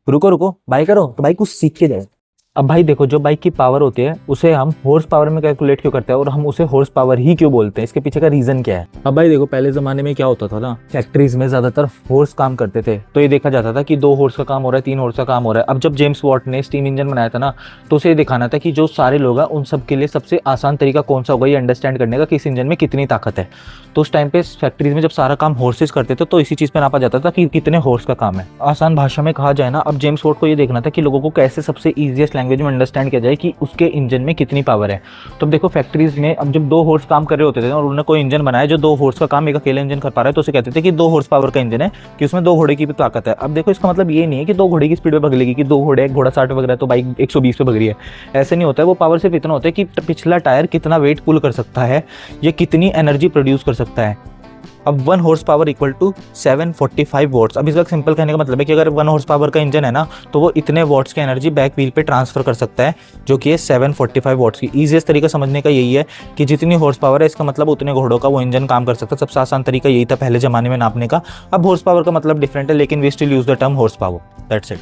रुको रुको, बाइक करो तो बाइक कुछ सीख के जाए। अब भाई देखो, जो बाइक की पावर होती है उसे हम हॉर्स पावर में कैलकुलेट क्यों करते हैं और हम उसे हॉर्स पावर ही क्यों बोलते हैं, इसके पीछे का रीजन क्या है। अब भाई देखो, पहले जमाने में क्या होता था ना, फैक्ट्रीज में ज्यादातर हॉर्स काम करते थे, तो ये देखा जाता था कि 2 हॉर्स का काम हो रहा है, 3 हॉर्स का काम हो रहा है। अब जब जेम्स वॉट ने स्टीम इंजन बनाया था ना, तो उसे दिखाना था कि जो सारे लोग हैं उन सब के लिए सबसे आसान तरीका कौन सा होगा ये अंडरस्टैंड करने का कि इस इंजन में कितनी ताकत है। तो उस टाइम पे फैक्ट्रीज में जब सारा काम हॉर्सेस करते थे तो इसी चीज पे नापा जाता था कि कितने हॉर्स का काम है। आसान भाषा में कहा जाए ना, अब जेम्स वॉट को ये देखना था कि लोगों को कैसे सबसे ईजिएस्ट लैंग्वेज में अंडरस्टैंड किया जाए कि उसके इंजन में कितनी पावर है। तो अब देखो, फैक्ट्रीज में अब जब 2 हॉर्स काम कर रहे होते थे और उन्होंने कोई इंजन बनाया जो 2 हॉर्स का काम एक अकेले इंजन कर पा रहा है, तो उसे कहते थे कि 2 हॉर्स पावर का इंजन है, कि उसमें 2 घोड़े की भी ताकत है। अब देखो, इसका मतलब ये नहीं है कि 2 घोड़े की स्पीड पे भगेगी, कि 2 घोड़े, एक घोड़ा 60 पे भग रहा है तो बाइक 120 पे भग रही है। ऐसे नहीं होता है। वो पावर सिर्फ इतना होता है कि पिछला टायर कितना वेट पुल कर सकता है, ये कितनी एनर्जी प्रोड्यूस कर सकता है। अब 1 horse power equal to 745 watts. अब इसका सिंपल कहने का मतलब है कि अगर 1 हॉर्स पावर का इंजन है ना, तो वो इतने वॉट्स की एनर्जी बैक व्हील पे ट्रांसफर कर सकता है, जो कि है 745 वॉट्स की। ईजिएस्ट तरीका समझने का यही है कि जितनी हॉर्स पावर है इसका मतलब उतने घोड़ों का वो इंजन काम कर सकता है। सबसे आसान तरीका यही था पहले जमाने में नापने का। अब हॉर्स पावर का मतलब डिफरेंट है, लेकिन we still use the term horse power. That's it.